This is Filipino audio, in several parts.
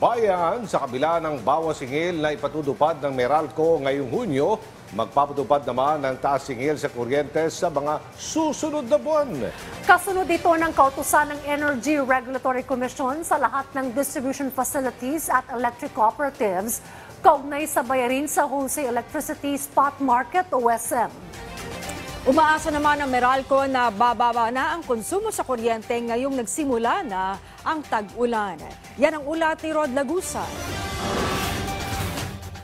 bayan sa kabila ng bawas singil na ipatutupad ng Meralco ngayong Hunyo, magpapatupad naman ng taas singil sa kuryente sa mga susunod na buwan. Kasunod ito ng kautusan ng Energy Regulatory Commission sa lahat ng distribution facilities at electric cooperatives kaugnay sa bayarin sa Wholesale Electricity Spot Market o WESM. Umaasa naman ang Meralco na bababa na ang konsumo sa kuryente ngayong nagsimula na ang tag-ulan. Yan ang ulat ni Rod Lagusa.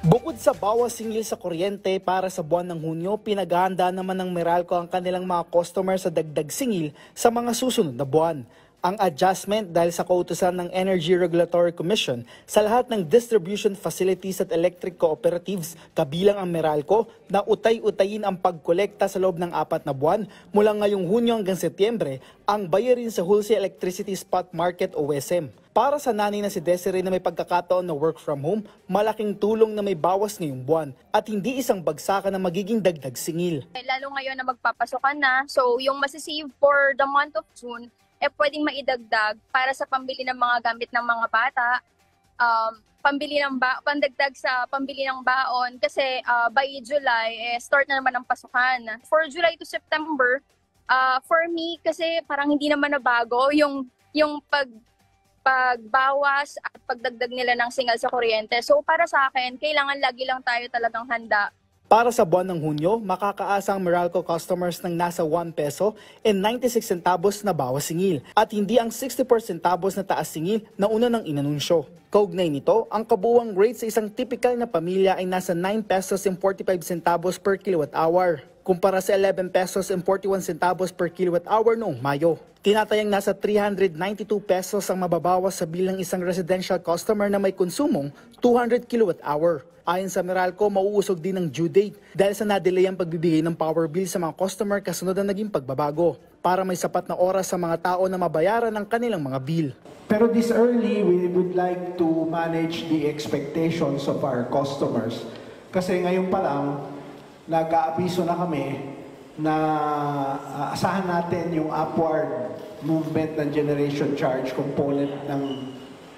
Bukod sa bawas singil sa kuryente para sa buwan ng Hunyo, pinag-ahanda naman ng Meralco ang kanilang mga customer sa dagdag singil sa mga susunod na buwan. Ang adjustment dahil sa kautusan ng Energy Regulatory Commission sa lahat ng distribution facilities at electric cooperatives kabilang ang Meralco na utay-utayin ang pagkolekta sa loob ng 4 na buwan mula ngayong Hunyo hanggang Setyembre ang bayarin sa Wholesale Electricity Spot Market o WESM. Para sa nanay na si Desiree na may pagkakataon na work from home, malaking tulong na may bawas ngayong buwan at hindi isang bagsakan na magiging dagdag singil. Lalo ngayon na magpapasokan na, so yung masisave for the month of June, pwedeng maidagdag para sa pambili ng mga gamit ng mga bata, pandagdag sa pambili ng baon kasi by July, start na naman ang pasukan. For July to September, for me kasi parang hindi naman nabago yung pagbawas at pagdagdag nila ng singal sa kuryente. So para sa akin, kailangan lagi lang tayo talagang handa. Para sa buwan ng Hunyo, makakaasa ang Meralco customers ng nasa 1 peso and 96 centavos na bawas singil at hindi ang 64 centavos na taas singil na una ng inanunsyo. Kaugnay nito, ang kabuuang rate sa isang typical na pamilya ay nasa 9 pesos and 45 centavos per kilowatt hour, kumpara sa 11 pesos and 41 centavos per kilowatt hour noong Mayo. Tinatayang nasa 392 pesos ang mababawas sa bilang isang residential customer na may konsumong 200 kilowatt hour. Ayon sa Meralco, mauusog din ng due date dahil sa na-delay ang pagbibigay ng power bill sa mga customer kasunod ng naging pagbabago para may sapat na oras sa mga tao na mabayaran ang kanilang mga bill. Pero this early, we would like to manage the expectations of our customers. Kasi ngayon pa lang, nag-aabiso na kami na asahan natin yung upward movement ng generation charge component ng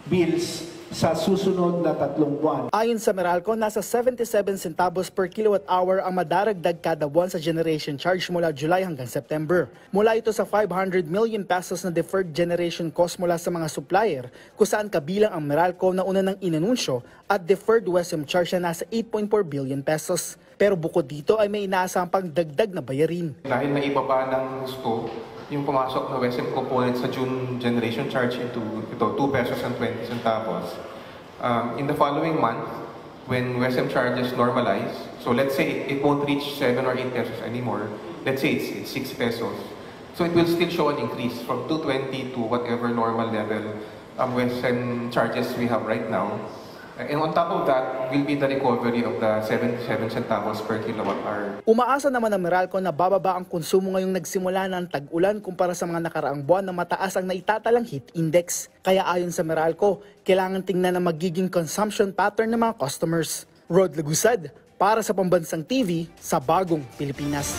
bills sa susunod na 3 buwan. Ayon sa Meralco, nasa 77 centavos per kilowatt hour ang madaragdag kada buwan sa generation charge mula July hanggang September. Mula ito sa 500 million pesos na deferred generation cost mula sa mga supplier, kung saan kabilang ang Meralco na una ng inanunsyo at deferred WESM charge na nasa 8.4 billion pesos. Pero bukod dito ay may inaasahang pang dagdag na bayarin. Dahil naibaba ng gusto yung pumasok na WESM component sa June generation charge into 2 pesos and 20 centavos. In the following month, when WESM charges normalize, so let's say it won't reach 7 or 8 pesos anymore, let's say it's 6 pesos. So it will still show an increase from 220 to whatever normal level WESM charges we have right now. And on top of that will be the recovery of the 77 centavos per kilowatt hour. Umaasa naman ang Meralco na bababa ang konsumo ngayong nagsimula ng tag-ulan kumpara sa mga nakaraang buwan na mataas ang naitatalang heat index. Kaya ayon sa Meralco, kailangan tingnan ang magiging consumption pattern ng mga customers. Rod Lagusad, para sa Pambansang TV sa Bagong Pilipinas.